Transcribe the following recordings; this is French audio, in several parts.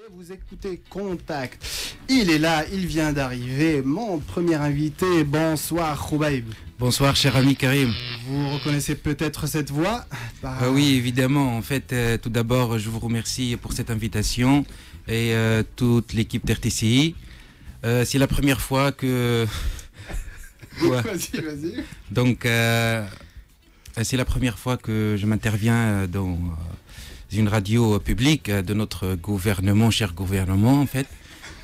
Et vous écoutez Contact. Il est là, il vient d'arriver. Mon premier invité. Bonsoir, Khubaib. Bonsoir, cher ami Karim. Vous reconnaissez peut-être cette voix? Oui, évidemment. En fait, tout d'abord, je vous remercie pour cette invitation et toute l'équipe d'RTCI. C'est la première fois que... Vas-y. Donc, c'est la première fois que je m'interviens dans une radio publique de notre gouvernement, cher gouvernement, en fait.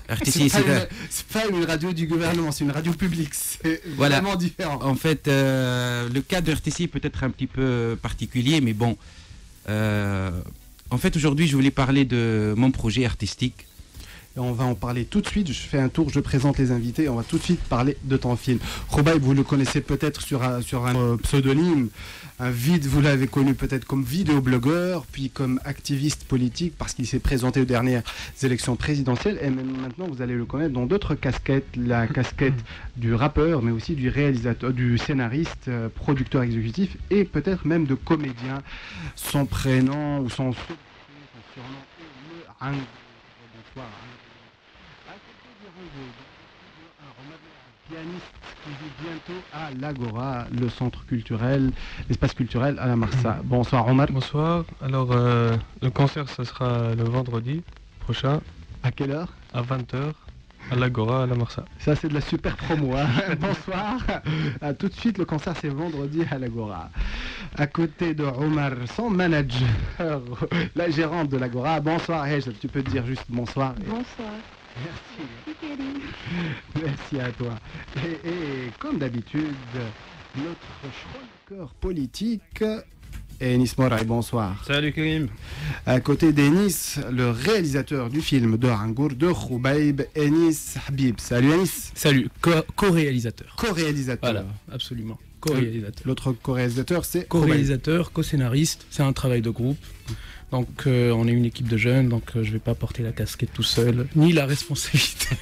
RTCI, c'est pas une radio du gouvernement, c'est une radio publique. C'est vraiment différent. En fait, le cas de RTCI peut être un petit peu particulier, mais bon. En fait, aujourd'hui, je voulais parler de mon projet artistique. Et on va en parler tout de suite. Je fais un tour, je présente les invités. On va tout de suite parler de ton film. Khubaib, vous le connaissez peut-être sur un pseudonyme. Un vide, vous l'avez connu peut-être comme vidéoblogueur, puis comme activiste politique, parce qu'il s'est présenté aux dernières élections présidentielles. Et même maintenant, vous allez le connaître dans d'autres casquettes. La casquette du rappeur, mais aussi du réalisateur, du scénariste, producteur exécutif, et peut-être même de comédien. Son prénom ou son surnom est le Rango. Bonsoir. Pianiste qui joue bientôt à l'Agora, le centre culturel, l'espace culturel à la Marsa. Bonsoir Omar. Bonsoir. Alors le concert ça sera le vendredi prochain. À quelle heure? À 20h à l'Agora à la Marsa. Ça c'est de la super promo. Hein. Bonsoir. Tout de suite le concert c'est vendredi à l'Agora. À côté de Omar, son manager, la gérante de l'Agora. Bonsoir Hej, tu peux te dire juste bonsoir. Bonsoir. Merci. Merci à toi. Et comme d'habitude, notre chroniqueur politique, Enis Moraï, bonsoir. Salut Karim. À côté d'Enis, le réalisateur du film de Rangour, de Khubaib, Enis Habib. Salut Enis. Salut, co-réalisateur. Co-réalisateur. Voilà, absolument. Co-réalisateur. L'autre co-réalisateur, c'est co-réalisateur, co-scénariste, c'est un travail de groupe. Donc on est une équipe de jeunes, donc je ne vais pas porter la casquette tout seul, ni la responsabilité.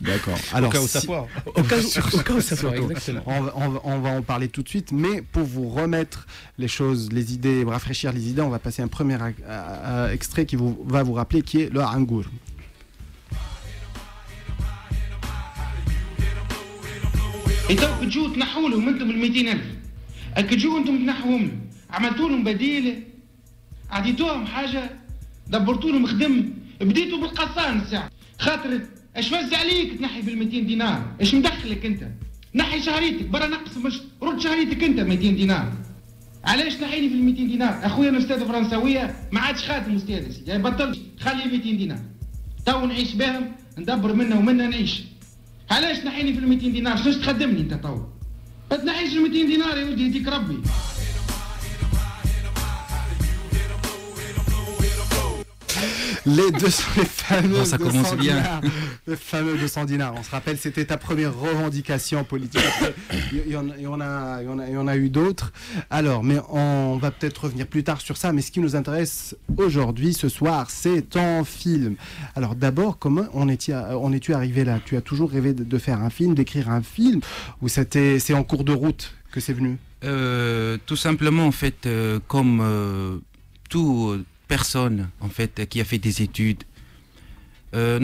D'accord. Alors, au cas où ça foire. Au cas où ça foire, exactement. On va en parler tout de suite, mais pour vous remettre les choses, les idées, rafraîchir les idées, on va passer un premier extrait qui va vous rappeler qui est le Rangour. تو تجوا تنحوا لهم انتم ال 200,000 تجوا انتم تنحوهم عملتوا لهم بديل عطيتوهم حاجه دبرتوا لهم خدم بديتوا بالقصان الساعه خاطر اش فز عليك تنحي بال 200 دينار اش مدخلك انت نحي شهريتك برا نقص مش رد شهريتك انت 200 دينار علاش تنحيني في ال 200 دينار اخويا انا استاذ فرنساويه ما عادش خاتم استاذ يعني بطلت خلي 200 دينار تو نعيش بهم ندبر منها ومنها نعيش علاش تنحيني في ال 200 دينار شنو تخدمني انت تو ما تنحيش ال 200 دينار يا ولدي يهديك ربي Les fameux ça commence bien. Les fameux 200 dinars. On se rappelle, c'était ta première revendication politique. Il y en a eu d'autres. Alors, mais on va peut-être revenir plus tard sur ça. Mais ce qui nous intéresse aujourd'hui, ce soir, c'est ton film. Alors d'abord, comment en es-tu arrivé là? Tu as toujours rêvé de faire un film, d'écrire un film, ou c'est en cours de route que c'est venu? Tout simplement, en fait, comme tout personne en fait qui a fait des études,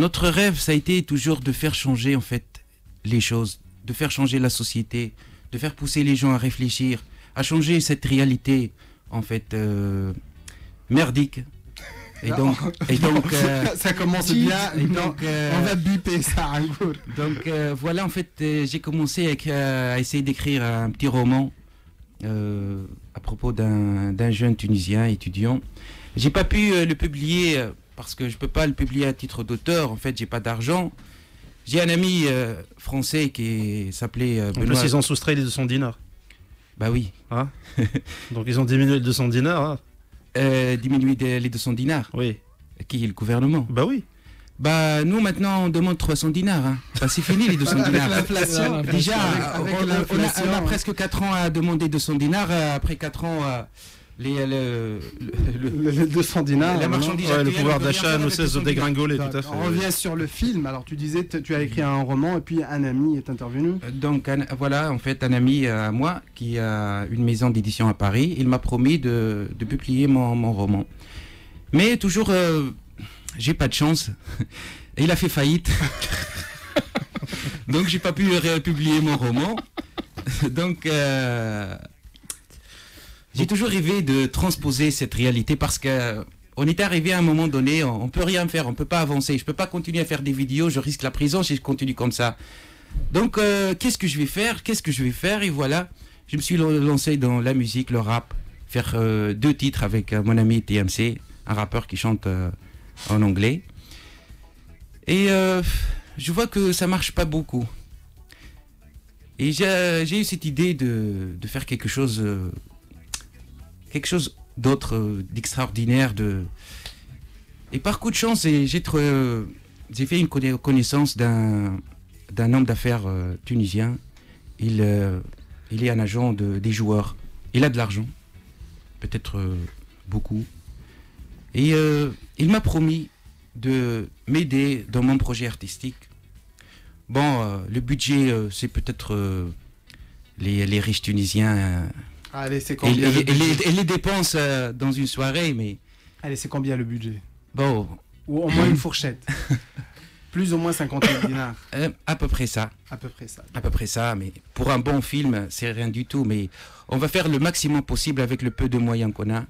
notre rêve ça a été toujours de faire changer en fait les choses, de faire changer la société, de faire pousser les gens à réfléchir, à changer cette réalité en fait merdique. Et donc ça commence bien. Et donc, on va biper ça un coup. Donc voilà, en fait j'ai commencé à essayer d'écrire un petit roman à propos d'un jeune Tunisien étudiant. J'ai pas pu le publier parce que je peux pas le publier à titre d'auteur. En fait, j'ai pas d'argent. J'ai un ami français qui s'appelait Benoît. En plus, ils ont soustrait les 200 dinars. Bah oui. Hein donc ils ont diminué les 200 dinars. Hein diminué les 200 dinars. Oui. Qui est le gouvernement? Bah oui. Bah nous maintenant on demande 300 dinars. Hein. Bah, c'est fini les 200 dinars. L'inflation. Déjà, on a presque 4 ans à demander 200 dinars. Après 4 ans. Le 200 dinars, la marchandise, le pouvoir d'achat ne cesse de dégringoler, tout à fait. On revient sur le film. Alors tu disais, tu as écrit un roman et puis un ami est intervenu. Donc voilà, en fait, un ami à moi qui a une maison d'édition à Paris, il m'a promis de publier mon roman. Mais toujours j'ai pas de chance. Et il a fait faillite. Donc j'ai pas pu publier mon roman. Donc j'ai toujours rêvé de transposer cette réalité parce que on était arrivé à un moment donné, on peut rien faire, on peut pas avancer. Je peux pas continuer à faire des vidéos, je risque la prison si je continue comme ça. Donc qu'est-ce que je vais faire? Et voilà, je me suis lancé dans la musique, le rap, faire 2 titres avec mon ami TMC, un rappeur qui chante en anglais. Et je vois que ça marche pas beaucoup. Et j'ai eu cette idée de faire quelque chose d'autre, d'extraordinaire. Et par coup de chance, j'ai fait une connaissance d'un homme d'affaires tunisien. Il est un agent des joueurs. Il a de l'argent, peut-être beaucoup. Et il m'a promis de m'aider dans mon projet artistique. Bon, le budget, c'est peut-être les riches tunisiens. Allez, c'est combien le budget? Et les dépenses dans une soirée, mais... Allez, c'est combien le budget? Bon... Ou au moins une fourchette. Plus ou moins 50 000 dinars. À peu près ça. À peu près ça. À peu près ça, mais pour un bon film, c'est rien du tout. Mais on va faire le maximum possible avec le peu de moyens qu'on a.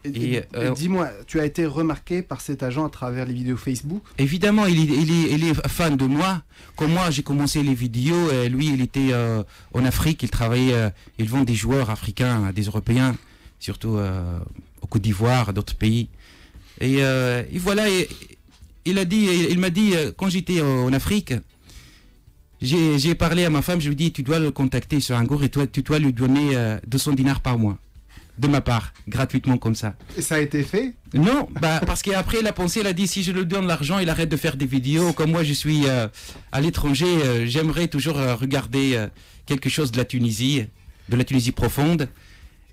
Et dis-moi, tu as été remarqué par cet agent à travers les vidéos Facebook? Évidemment, il est fan de moi. Comme moi, j'ai commencé les vidéos. Lui, il était en Afrique. Il travaillait. Il vend des joueurs africains, des Européens, surtout au Côte d'Ivoire, d'autres pays. Et voilà. Il m'a dit quand j'étais en Afrique, j'ai parlé à ma femme. Je lui ai dit, tu dois le contacter sur un gour et toi, tu dois lui donner 200 dinars par mois. De ma part, gratuitement comme ça. Et ça a été fait? Non, parce qu'après il a pensé, il a dit si je lui donne l'argent, il arrête de faire des vidéos. Comme moi je suis à l'étranger, j'aimerais toujours regarder quelque chose de la Tunisie profonde.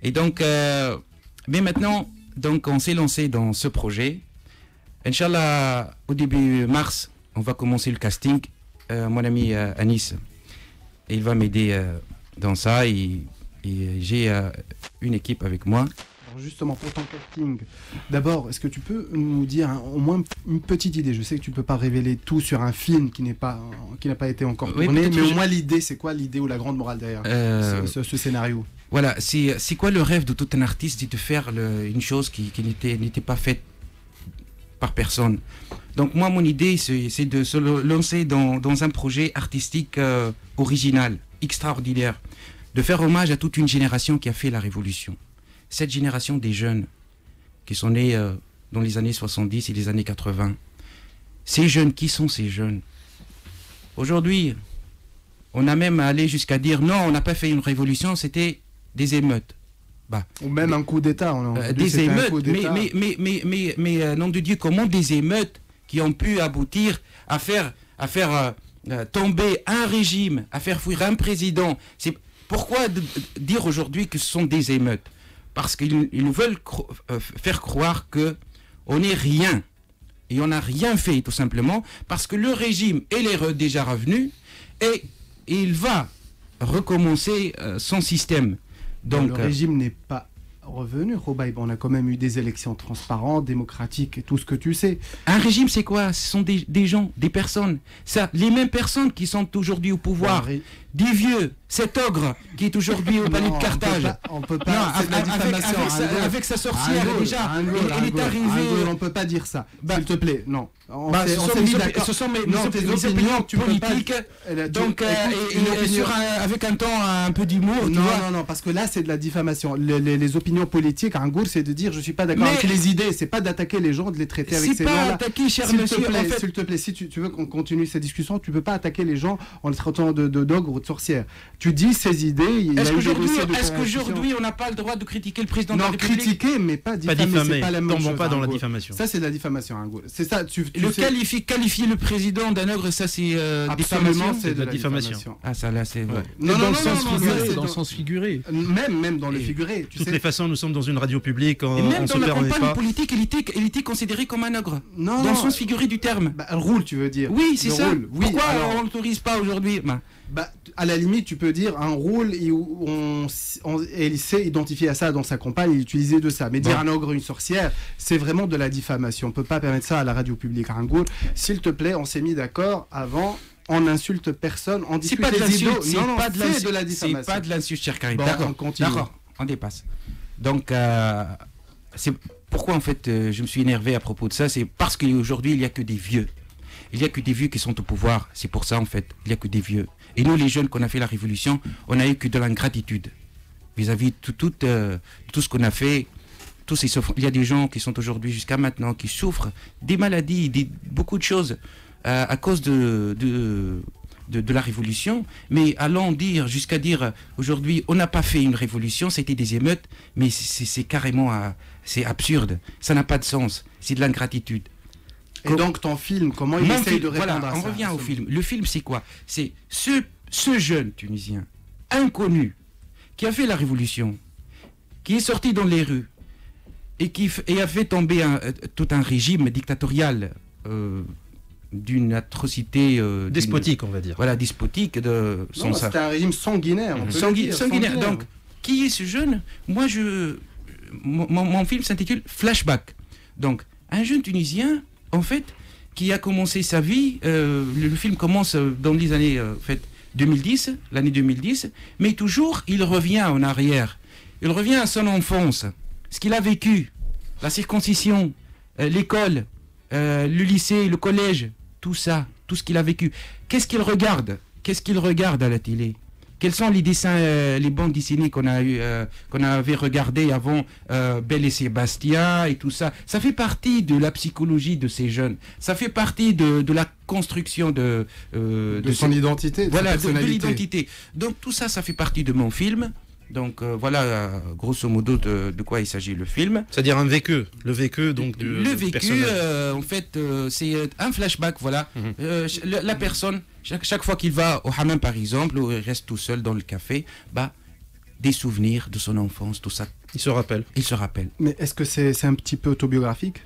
Et donc, mais maintenant, donc on s'est lancé dans ce projet. Inch'Allah, au début mars, on va commencer le casting. Mon ami Anis, il va m'aider dans ça. Et j'ai une équipe avec moi. Alors justement, pour ton casting, d'abord, est-ce que tu peux nous dire au moins une petite idée? Je sais que tu ne peux pas révéler tout sur un film qui n'a pas été encore tourné, mais au moins l'idée, c'est quoi l'idée ou la grande morale derrière ce scénario? Voilà, c'est quoi le rêve de tout un artiste? C'est de faire une chose qui n'était pas faite par personne. Donc moi, mon idée, c'est de se lancer dans un projet artistique original, extraordinaire. De faire hommage à toute une génération qui a fait la révolution. Cette génération des jeunes qui sont nés dans les années 70 et les années 80. Ces jeunes, qui sont ces jeunes? Aujourd'hui, on a même allé jusqu'à dire non, on n'a pas fait une révolution, c'était des émeutes. Ou même un coup d'État. Des émeutes, mais nom de Dieu, comment des émeutes qui ont pu aboutir à faire tomber un régime, à faire fuir un président? Pourquoi dire aujourd'hui que ce sont des émeutes? Parce qu'ils nous veulent faire croire qu'on n'est rien. Et on n'a rien fait, tout simplement, parce que le régime est déjà revenu et il va recommencer son système. Donc, le régime n'est pas revenu, Robaïb. On a quand même eu des élections transparentes, démocratiques, et tout ce que tu sais. Un régime, c'est quoi? Ce sont des gens, des personnes. Les mêmes personnes qui sont aujourd'hui au pouvoir. Des vieux, cet ogre qui est aujourd'hui au palais de Carthage. On peut pas. C'est de la diffamation. Avec sa sorcière, déjà. Il est arrivé. On ne peut pas dire ça. S'il te plaît, non. Ce sont mes opinions politiques. Donc, avec un temps un peu d'humour. Non, parce que là, c'est de la diffamation. Les opinions politiques, en gros, c'est de dire je suis pas d'accord avec les idées. C'est pas d'attaquer les gens, de les traiter avec ces noms-là. C'est pas attaquer, cher monsieur. S'il te plaît, si tu veux qu'on continue cette discussion, tu peux pas attaquer les gens en les traitant d'ogre ou de sorcière. Tu dis ces idées. Est-ce qu'aujourd'hui on n'a pas le droit de critiquer le président de la République? Non, critiquer, mais pas diffamer. C'est pas la même chose. Tombons pas dans la diffamation. Ça, c'est de la diffamation. C'est ça. Qualifier le président d'un ogre, ça c'est diffamation. C'est de la diffamation. Ah, ça là, c'est. Non, dans le sens figuré. Même dans le figuré. De toutes les façons, nous sommes dans une radio publique. Et même dans la campagne politique, il était considéré comme un ogre. Dans le sens figuré du terme. Roule, tu veux dire? Oui, c'est ça. Pourquoi on l'autorise pas aujourd'hui? Bah, à la limite, tu peux dire un rôle où il sait identifier à ça dans sa compagne, il utilisait de ça. Mais dire un ogre, une sorcière, c'est vraiment de la diffamation. On peut pas permettre ça à la radio publique. Un goût, s'il te plaît, on s'est mis d'accord avant. On n'insulte personne, on discute les idées. Non, c'est de la diffamation. C'est pas de l'insulte, cher Karim. Bon, D'accord, on dépasse. Donc, c'est pourquoi en fait je me suis énervé à propos de ça, c'est parce qu'aujourd'hui il n'y a que des vieux. Il n'y a que des vieux qui sont au pouvoir. C'est pour ça en fait, il n'y a que des vieux. Et nous les jeunes qu'on a fait la révolution, on n'a eu que de l'ingratitude vis-à-vis de tout ce qu'on a fait. Il y a des gens qui sont aujourd'hui jusqu'à maintenant qui souffrent des maladies, beaucoup de choses à cause de la révolution, mais allons dire jusqu'à dire aujourd'hui on n'a pas fait une révolution, c'était des émeutes, mais c'est carrément c'est absurde, ça n'a pas de sens, c'est de l'ingratitude. Et donc ton film, comment il essaye de répondre à ça? On revient au film. Le film c'est quoi? C'est ce jeune Tunisien inconnu qui a fait la révolution, qui est sorti dans les rues et a fait tomber tout un régime dictatorial d'une atrocité despotique, on va dire. Voilà, despotique de son. C'était un régime sanguinaire. Sanguinaire. Donc, qui est ce jeune? Moi, mon film s'intitule Flashback. Donc, un jeune Tunisien, en fait, qui a commencé sa vie. Le film commence dans les années 2010, l'année 2010, mais toujours, il revient en arrière. Il revient à son enfance, ce qu'il a vécu, la circoncision, l'école, le lycée, le collège. Tout ça, tout ce qu'il a vécu. Qu'est-ce qu'il regarde? Qu'est-ce qu'il regarde à la télé? Quels sont les dessins, les bandes dessinées qu'on avait regardées avant, Belle et Sébastien et tout ça? Ça fait partie de la psychologie de ces jeunes. Ça fait partie de la construction de son identité, voilà, de l'identité. Donc tout ça, ça fait partie de mon film. Donc voilà, grosso modo, de quoi il s'agit le film. C'est-à-dire un vécu, le vécu donc du le vécu, personnage. en fait, c'est un flashback, voilà. La personne, chaque fois qu'il va au hammam par exemple, ou il reste tout seul dans le café, des souvenirs de son enfance, tout ça. Il se rappelle. Mais est-ce que c'est un petit peu autobiographique?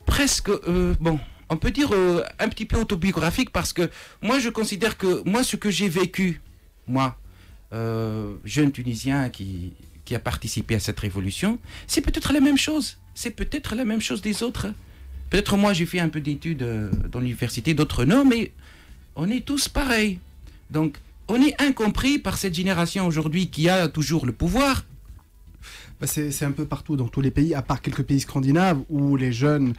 Presque, bon, on peut dire un petit peu autobiographique parce que moi je considère que ce que j'ai vécu, jeune Tunisien qui a participé à cette révolution, c'est peut-être la même chose. C'est peut-être la même chose des autres. Peut-être moi j'ai fait un peu d'études dans l'université, d'autres non, mais on est tous pareils. Donc on est incompris par cette génération aujourd'hui qui a toujours le pouvoir. C'est un peu partout dans tous les pays, à part quelques pays scandinaves où les jeunes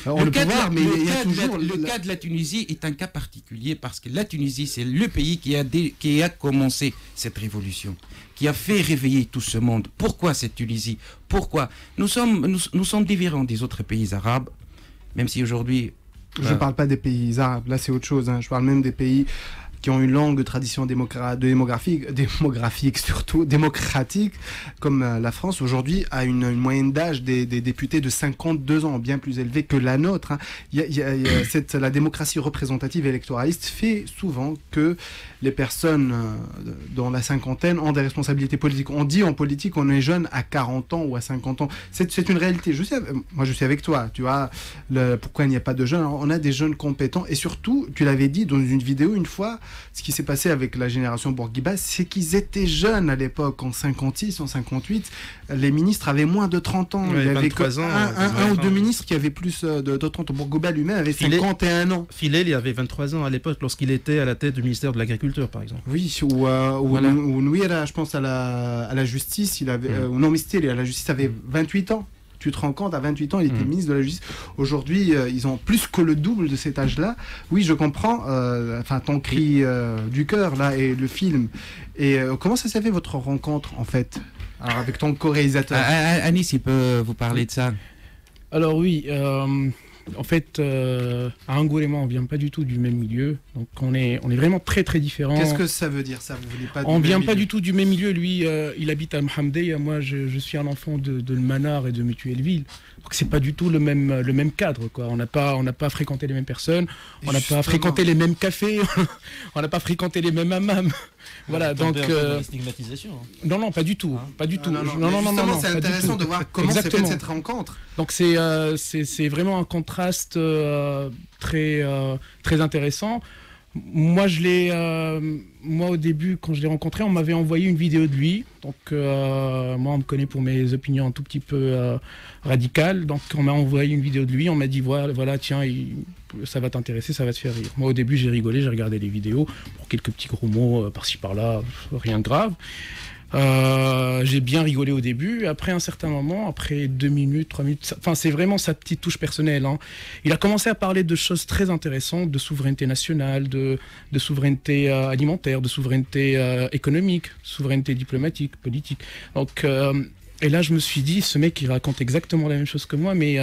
ont le pouvoir, mais il y a toujours... Le cas de la Tunisie est un cas particulier parce que la Tunisie, c'est le pays qui a commencé cette révolution, qui a fait réveiller tout ce monde. Pourquoi cette Tunisie? Pourquoi nous sommes différents des autres pays arabes, même si aujourd'hui... Je ne parle pas des pays arabes, là c'est autre chose, hein. Je parle même des pays qui ont une longue tradition démographique surtout, démocratique, comme la France aujourd'hui a une moyenne d'âge des députés de 52 ans, bien plus élevée que la nôtre, hein. La démocratie représentative électoraliste fait souvent que les personnes dans la cinquantaine ont des responsabilités politiques. On dit en politique on est jeune à 40 ans ou à 50 ans. C'est une réalité. Moi je suis avec toi, tu vois, pourquoi il n'y a pas de jeunes? Alors, on a des jeunes compétents et surtout, tu l'avais dit dans une vidéo une fois, ce qui s'est passé avec la génération Bourguiba, c'est qu'ils étaient jeunes à l'époque, en 56, en 58. Les ministres avaient moins de 30 ans. Ouais, il y avait un ou deux ministres qui avaient plus de 30 ans. Bourguiba lui-même avait 51 ans. Filel, il avait 23 ans à l'époque, lorsqu'il était à la tête du ministère de l'Agriculture, par exemple. Oui, ou Nouira, je pense, à la justice, il avait, ou non, Misteri, à la justice, avait 28 ans. Tu te rends compte, à 28 ans, il était ministre de la Justice. Aujourd'hui, ils ont plus que le double de cet âge-là. Oui, je comprends. Ton cri du cœur, là, et le film. Et comment ça s'est fait, votre rencontre, en fait, avec ton co-réalisateur? Anis, il peut vous parler de ça. Alors oui, en fait, Angoul et moi, on vient pas du tout du même milieu. Donc on est vraiment très très différents. Qu'est-ce que ça veut dire, ça? Vous voulez pas On vient pas du tout du même milieu. Lui, il habite à Mohamedie. Moi, je suis un enfant de Le Manar et de Mutuelleville. Donc c'est pas du tout le même cadre, quoi. On n'a pas fréquenté les mêmes personnes. On n'a pas fréquenté les mêmes cafés. On n'a pas fréquenté les mêmes hammams. Voilà, donc la stigmatisation. Non, pas du tout, pas du tout. Non, c'est intéressant de voir comment s'est fait cette rencontre. Donc c'est vraiment un contraste très très intéressant. Moi, moi, au début, quand je l'ai rencontré, on m'avait envoyé une vidéo de lui. Donc, moi, on me connaît pour mes opinions un tout petit peu radicales. Donc, on m'a envoyé une vidéo de lui. On m'a dit, voilà, tiens, ça va t'intéresser, ça va te faire rire. Moi, au début, j'ai rigolé, j'ai regardé les vidéos pour quelques petits gros mots par-ci par-là, rien de grave. J'ai bien rigolé au début. Après un certain moment, après 2 minutes, 3 minutes, enfin c'est vraiment sa petite touche personnelle. Hein. Il a commencé à parler de choses très intéressantes, de souveraineté nationale, de souveraineté alimentaire, de souveraineté économique, souveraineté diplomatique, politique. Donc et là je me suis dit, ce mec il raconte exactement la même chose que moi, mais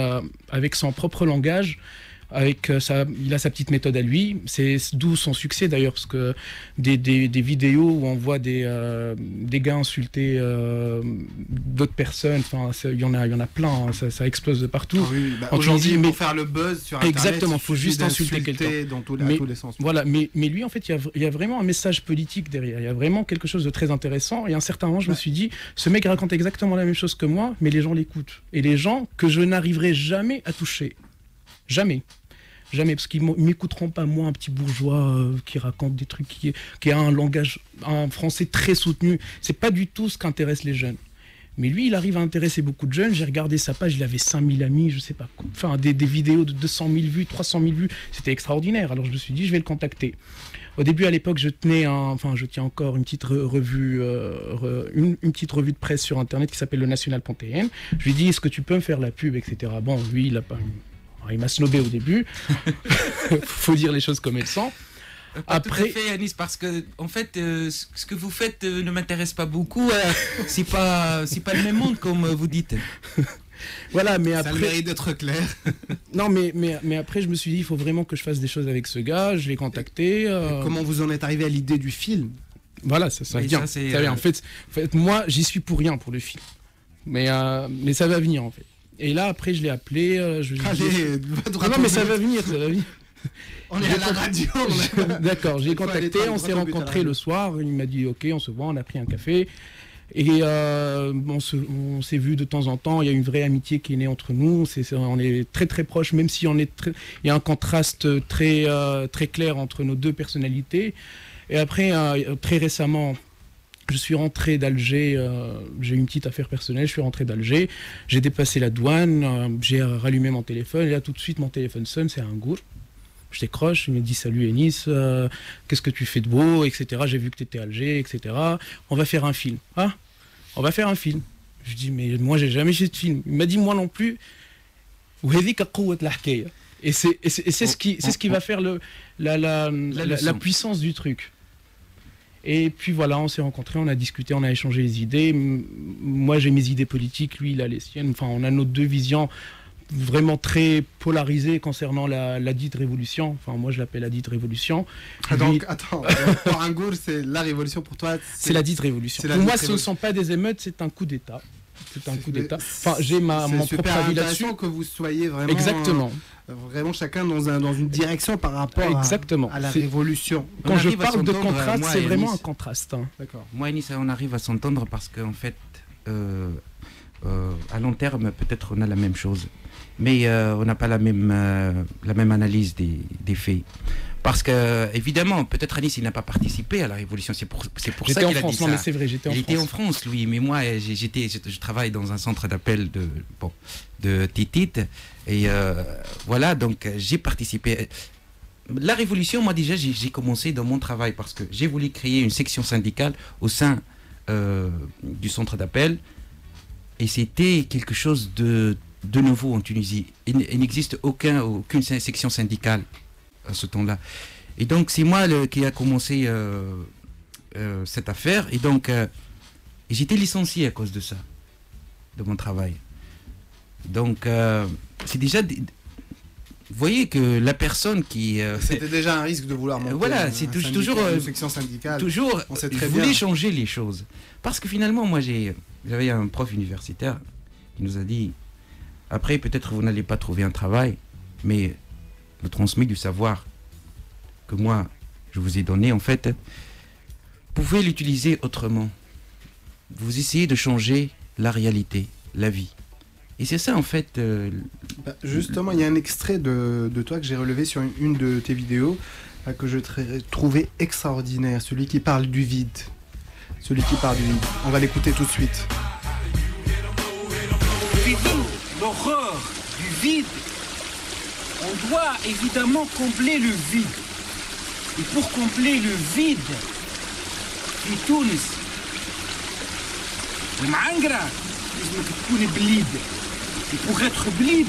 avec son propre langage. Il a sa petite méthode à lui, c'est d'où son succès d'ailleurs, parce que des vidéos où on voit des gars insulter d'autres personnes, enfin il y en a plein, hein, ça explose de partout. Ah oui, aujourd'hui, pour faire le buzz sur Internet, exactement, il faut juste insulter quelqu'un dans tous les sens. Voilà, mais lui en fait, il y a vraiment un message politique derrière, il y a vraiment quelque chose de très intéressant. Et à un certain moment, je me suis dit, ce mec raconte exactement la même chose que moi, mais les gens l'écoutent. Et les gens que je n'arriverai jamais à toucher. Jamais, parce qu'ils m'écouteront pas, moi, un petit bourgeois qui raconte des trucs, qui a un langage, un français très soutenu. C'est pas du tout ce qu'intéresse les jeunes. Mais lui, il arrive à intéresser beaucoup de jeunes. J'ai regardé sa page, il avait 5000 amis, je sais pas quoi. Enfin, des vidéos de 200 000 vues, 300 000 vues. C'était extraordinaire. Alors je me suis dit, je vais le contacter. Au début, à l'époque, je tiens encore une petite revue, une petite revue de presse sur Internet qui s'appelle le National Panthéon. Je lui ai dit, est-ce que tu peux me faire la pub, etc. Bon, lui, il m'a snobé au début. Faut dire les choses comme elles sont. Après, tout à fait, Anis, parce que en fait, ce que vous faites ne m'intéresse pas beaucoup. C'est pas le même monde comme vous dites. Voilà, mais après. Ça mérite d'être clair. Non, mais après, je me suis dit, il faut vraiment que je fasse des choses avec ce gars. Je l'ai contacté. Comment vous en êtes arrivé à l'idée du film? Voilà, ça vient. Ça vient. En fait, moi, j'y suis pour rien pour le film. Mais ça va venir, en fait. Et là, après, je l'ai appelé. Non, mais ça va venir. On est à la radio. D'accord, j'ai contacté, on s'est rencontrés le soir. Il m'a dit, ok, on se voit, on a pris un café. Et on s'est vu de temps en temps. Il y a une vraie amitié qui est née entre nous. On est très très proches, même si il y a un contraste très très clair entre nos deux personnalités. Et après, très récemment, je suis rentré d'Alger, j'ai une petite affaire personnelle, je suis rentré d'Alger, j'ai dépassé la douane, j'ai rallumé mon téléphone, et là tout de suite mon téléphone sonne, c'est un gour. Je décroche, il me dit salut Enis, qu'est-ce que tu fais de beau, etc. J'ai vu que tu étais à Alger, etc. On va faire un film. Ah, on va faire un film. Je dis mais moi j'ai jamais fait de film. Il m'a dit moi non plus. Et c'est ce qui va faire la puissance du truc. Et puis voilà, on s'est rencontrés, on a discuté, on a échangé les idées. Moi, j'ai mes idées politiques, lui, il a les siennes. Enfin, on a nos deux visions vraiment très polarisées concernant la dite révolution. Enfin, moi, je l'appelle la dite révolution. Donc, attends, pour un gour, c'est la révolution pour toi? C'est la dite révolution. Pour moi, ce ne sont pas des émeutes, c'est un coup d'État. C'est un coup d'État. Enfin, j'ai mon propre avis là-dessus. C'est que vous soyez vraiment... Exactement. Vraiment chacun dans une direction par rapport à la révolution. Quand je parle de contraste, c'est vraiment un contraste. Hein. D'accord. Moi et Nice, on arrive à s'entendre parce qu'en fait, à long terme, peut-être on a la même chose. Mais on n'a pas la même analyse des faits. Parce que, évidemment, peut-être Anis, il n'a pas participé à la révolution. C'est pour ça qu'il a dit ça. Non, mais c'est vrai, j'étais en France. Il était en France, lui. Mais moi, je travaille dans un centre d'appel de Titit. Et voilà, donc j'ai participé. La révolution, moi déjà, j'ai commencé dans mon travail parce que j'ai voulu créer une section syndicale au sein du centre d'appel. Et c'était quelque chose de nouveau en Tunisie. Il n'existe aucune section syndicale à ce temps-là. Et donc, c'est moi qui a commencé cette affaire. Et donc, j'étais licencié à cause de ça, de mon travail. Donc, c'est déjà... Vous voyez que la personne qui... C'était déjà un risque de vouloir monter voilà, c'est toujours une section syndicale. Toujours, je voulais changer les choses. Parce que finalement, moi, j'avais un prof universitaire qui nous a dit, après, peut-être vous n'allez pas trouver un travail, mais je transmets du savoir que moi, je vous ai donné, en fait, vous pouvez l'utiliser autrement. Vous essayez de changer la réalité, la vie. Et c'est ça, en fait... Justement, il y a un extrait de toi que j'ai relevé sur une de tes vidéos. que je trouvais extraordinaire, celui qui parle du vide. Celui qui parle du vide. On va l'écouter tout de suite. L'horreur du vide, on doit évidemment combler le vide. Et pour combler le vide, في تونس المعنقرة لازمك تكون بليد. Et pour être blide,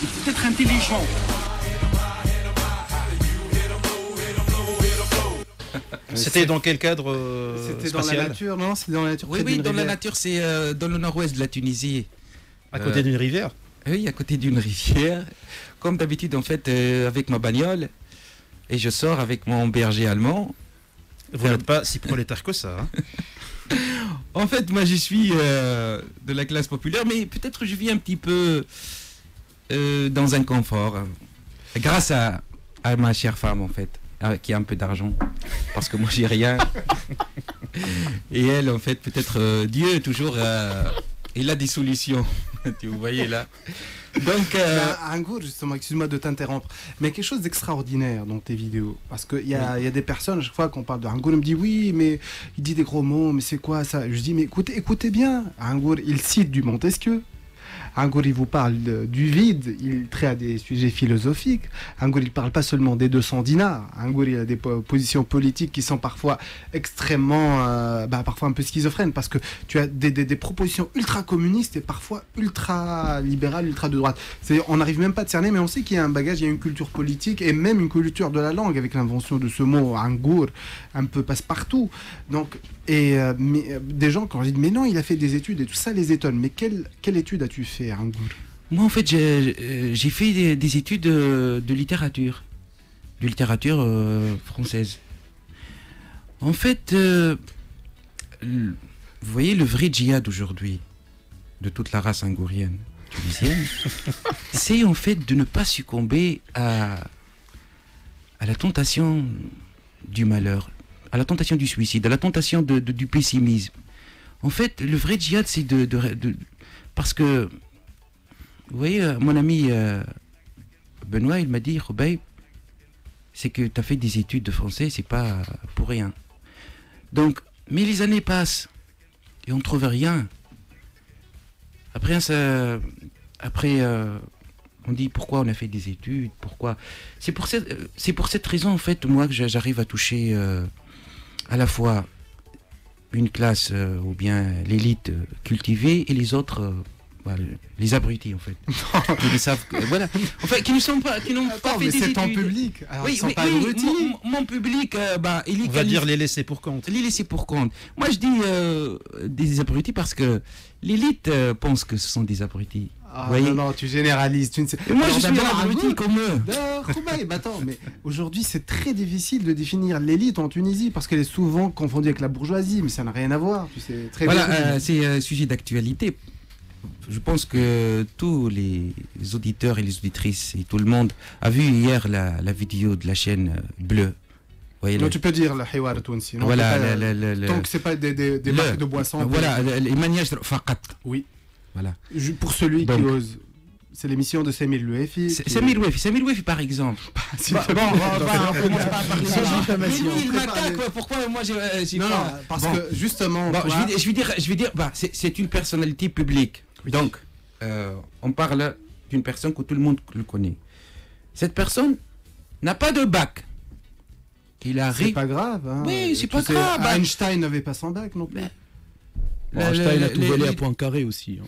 il faut être intelligent. C'était dans quel cadre C'était dans la nature, non? C'était dans la nature. Oui, près oui, d'une dans la rivière. nature, c'est dans le nord-ouest de la Tunisie. À côté d'une rivière? Oui, à côté d'une rivière. Comme d'habitude, en fait, avec ma bagnole. Et je sors avec mon berger allemand. Vous n'êtes pas si prolétaire que ça. Hein. En fait, moi, je suis de la classe populaire, mais peut-être je vis un petit peu dans un confort. Grâce à ma chère femme, en fait, qui a un peu d'argent. Parce que moi, j'ai rien. Et elle, en fait, peut-être Dieu, toujours, il a des solutions. Tu vous voyez là. Donc, Angour, justement, excuse-moi de t'interrompre, mais quelque chose d'extraordinaire dans tes vidéos. Parce qu'il y a des personnes, à chaque fois qu'on parle de Angour, ils me disent oui, mais il dit des gros mots, mais c'est quoi ça? Je dis, mais écoutez bien, Angour, il cite du Montesquieu. Angour, il vous parle du vide, il traite des sujets philosophiques. Angour, il ne parle pas seulement des 200 dinars. Angour, il a des positions politiques qui sont parfois extrêmement, parfois un peu schizophrènes, parce que tu as des propositions ultra-communistes et parfois ultra-libérales, ultra-de droite. On n'arrive même pas à cerner, mais on sait qu'il y a un bagage, il y a une culture politique et même une culture de la langue avec l'invention de ce mot Angour, un peu passe-partout. Donc, des gens, quand je dis mais non, il a fait des études et tout ça les étonne. Mais quelle étude as-tu fait, Angour? moi, en fait, j'ai fait des études de littérature française. En fait, vous voyez, le vrai djihad aujourd'hui, de toute la race angourienne tunisienne, c'est en fait de ne pas succomber à la tentation du malheur, à la tentation du suicide, à la tentation du pessimisme. En fait, le vrai djihad, c'est parce que, vous voyez, mon ami Benoît, il m'a dit, Roubaï, c'est que tu as fait des études de français, c'est pas pour rien. Donc, mais les années passent et on ne trouve rien. Après, on dit pourquoi on a fait des études, pourquoi. C'est pour cette raison, en fait, moi, que j'arrive à toucher à la fois une classe ou bien l'élite cultivée et les autres, les abrutis, en fait. Qui ne savent, voilà. Enfin, qui n'ont pas fait des études. C'est en public. Alors, Oui, ils sont oui, pas oui, abrutis. mon public, il est On va dire les laisser pour compte. les laisser pour compte. Moi, je dis des abrutis parce que l'élite pense que ce sont des abrutis. Ah, voyez. non, tu généralises. Tu ne sais... Et moi, Alors, je suis d'abord, un abruti Angour, comme eux. Attends, mais aujourd'hui, c'est très difficile de définir l'élite en Tunisie parce qu'elle est souvent confondue avec la bourgeoisie, mais ça n'a rien à voir. Tu sais, très bien. Voilà, c'est un sujet d'actualité. Je pense que tous les auditeurs et les auditrices et tout le monde a vu hier la vidéo de la chaîne Bleue. Voyez, Non, tu peux dire la Hiwar Tounsi. Non, voilà, tant que c'est pas des marques de boissons. Voilà, les maniages faqat. Oui. Voilà. Pour celui Donc, qui ose. C'est l'émission de Samir Louefi. Samir Louefi, par exemple. On commence pas à parler Mais lui, il m'attaque. Pourquoi moi j'ai Non, pas... parce Bon. que justement. Bon, toi- je vais dire, c'est une personnalité publique. Donc, on parle d'une personne que tout le monde le connaît. Cette personne n'a pas de bac. Il c'est arrive. pas grave. Hein. Oui, c'est Tu pas sais, grave. Einstein n'avait pas son bac non plus. Bon, Einstein a tout volé à Poincaré aussi. Hein.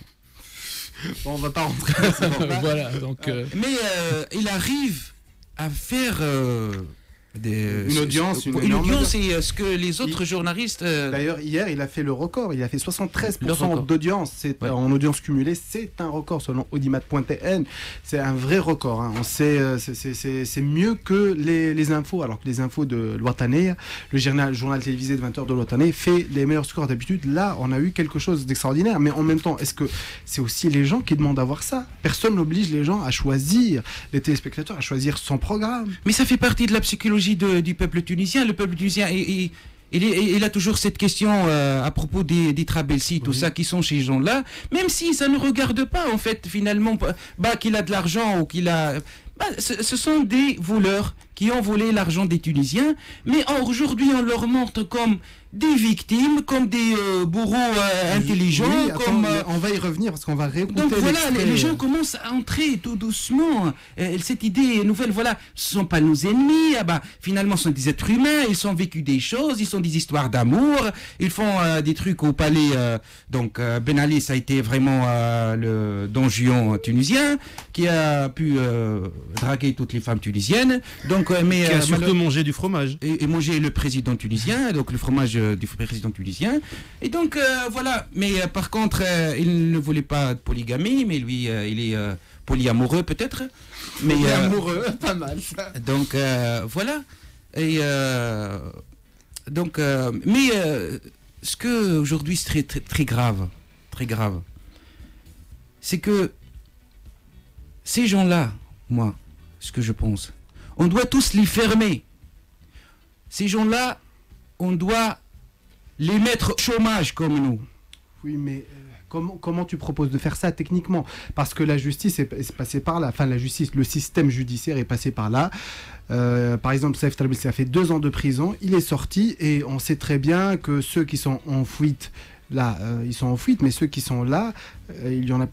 Bon, on va pas rentrer dans ce débat. Voilà, donc. Mais il arrive à faire Une audience, une une énorme audience et ce que les autres journalistes. D'ailleurs, hier, il a fait le record. Il a fait 73% Le record. d'audience. C'est en audience cumulée. C'est un record selon audimat.tn. C'est un vrai record. Hein. On sait, c'est mieux que les infos. Alors que les infos de L'Ouatanais, le journal télévisé de 20h de L'Ouatanais, fait les meilleurs scores d'habitude. Là, on a eu quelque chose d'extraordinaire. Mais en même temps, est-ce que c'est aussi les gens qui demandent à voir ça? Personne n'oblige les gens à choisir, les téléspectateurs, à choisir son programme. Mais ça fait partie de la psychologie du peuple tunisien. Le peuple tunisien, il a toujours cette question à propos des Trabelsi, tout ça, qui sont ces gens-là, même si ça ne regarde pas, en fait, finalement, qu'il a de l'argent ou qu'il a... ce sont des voleurs qui ont volé l'argent des Tunisiens, mais aujourd'hui on leur montre comme des victimes, comme des bourreaux intelligents. Oui, attends, comme, on va y revenir parce qu'on va réécouter. donc voilà, l'extrait. les gens commencent à entrer tout doucement. Cette idée nouvelle, voilà, ce ne sont pas nos ennemis, finalement ce sont des êtres humains, ils ont vécu des choses, ils ont des histoires d'amour, ils font des trucs au palais. Donc Ben Ali, ça a été vraiment le Don Juan tunisien qui a pu draguer toutes les femmes tunisiennes. Donc, mais, Qui a surtout mangé du fromage. et manger le président tunisien, donc le fromage du président tunisien. Et donc voilà, mais par contre, il ne voulait pas de polygamie, mais lui, il est polyamoureux peut-être. Mais Amoureux, pas mal ça. donc voilà. Et donc, mais ce que aujourd'hui c'est très grave, c'est que ces gens-là, moi, ce que je pense, on doit tous les fermer. Ces gens-là, on doit les mettre au chômage comme nous. Oui, mais comment tu proposes de faire ça techniquement? Parce que la justice est passée par là. Enfin, la justice, le système judiciaire est passé par là. Par exemple, Saif Tarbelsi a fait 2 ans de prison. Il est sorti et on sait très bien que ceux qui sont en fuite, là, ils sont en fuite, mais ceux qui sont là, il y en a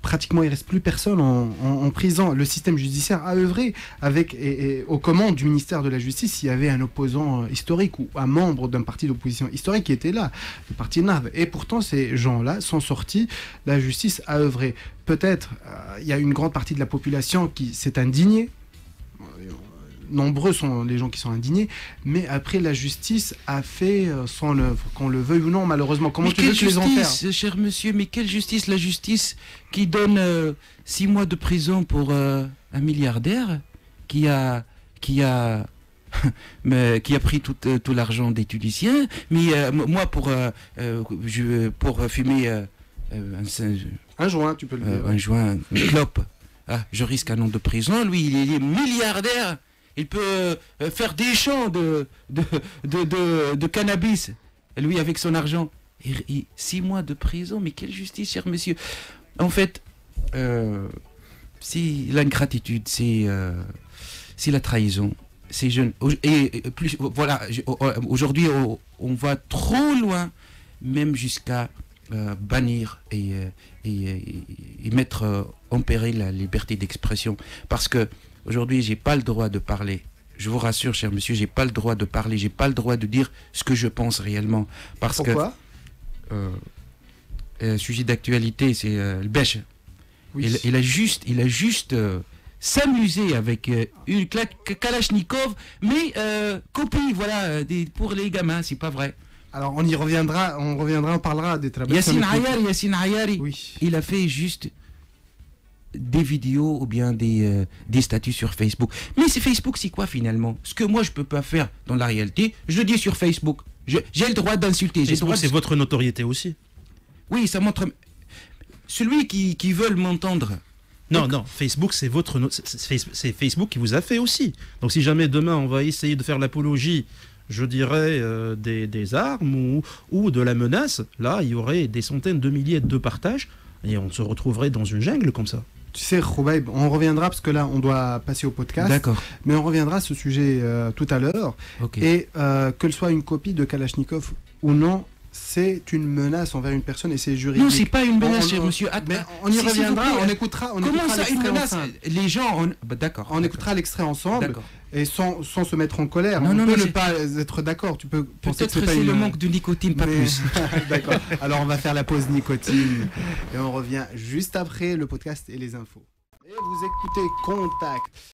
pratiquement, il ne reste plus personne en prison. Le système judiciaire a œuvré avec, et aux commandes du ministère de la Justice, il y avait un opposant historique ou un membre d'un parti d'opposition historique qui était là, le parti NAV. Et pourtant, ces gens-là sont sortis, la justice a œuvré. Peut-être, il y a une grande partie de la population qui s'est indignée. Nombreux sont les gens qui sont indignés, mais après la justice a fait son œuvre, qu'on le veuille ou non, malheureusement. Comment Mais tu veux que les enfer? cher monsieur, mais quelle justice? La justice qui donne 6 mois de prison pour un milliardaire qui a pris tout l'argent des Tunisiens, mais moi pour fumer Un joint, tu peux le dire. un joint, une clope, je risque 1 an de prison. Lui, il est milliardaire. Il peut faire des champs de cannabis, lui, avec son argent. 6 mois de prison, mais quelle justice, cher monsieur. En fait, c'est l'ingratitude, c'est la trahison. Ces jeunes, et plus, voilà, aujourd'hui, on va trop loin, même jusqu'à bannir et mettre en péril la liberté d'expression. Parce que aujourd'hui, j'ai pas le droit de parler. Je vous rassure, cher monsieur, j'ai pas le droit de parler. J'ai pas le droit de dire ce que je pense réellement. Parce Pourquoi? Sujet d'actualité, c'est le Bech. Oui. Il a juste s'amusé avec une Kalachnikov, mais copie, voilà, pour les gamins, c'est pas vrai. Alors on parlera des travaux. Yassine Ayari, Oui. il a fait juste des vidéos ou bien des statuts sur Facebook. Mais Facebook, c'est quoi finalement? Ce que moi je peux pas faire dans la réalité, je le dis sur Facebook. J'ai le droit d'insulter. Facebook, c'est votre notoriété aussi. Oui, ça montre. Celui qui veut m'entendre. Non, Facebook, c'est c'est Facebook qui vous a fait aussi. Donc si jamais demain on va essayer de faire l'apologie, je dirais, des armes ou de la menace, là, il y aurait des centaines de milliers de partages et on se retrouverait dans une jungle comme ça. Tu sais, Roubaïb, on reviendra parce que là, on doit passer au podcast. D'accord. Mais on reviendra à ce sujet tout à l'heure. Ok. Et que ce soit une copie de Kalachnikov ou non, c'est une menace envers une personne et c'est juridique. Non, c'est pas une menace, On- cher monsieur. Mais on y reviendra, on écoutera Comment ça, une l'extrait menace? ensemble. Les gens, d'accord. On écoutera l'extrait ensemble D'accord. et sans se mettre en colère. Non, on non, peut non, ne pas être d'accord. Tu peux penser que Peut-être pas c'est une... le manque de nicotine, pas Mais- plus. D'accord. Alors on va faire la pause nicotine et on revient juste après le podcast et les infos. Et vous écoutez Contact.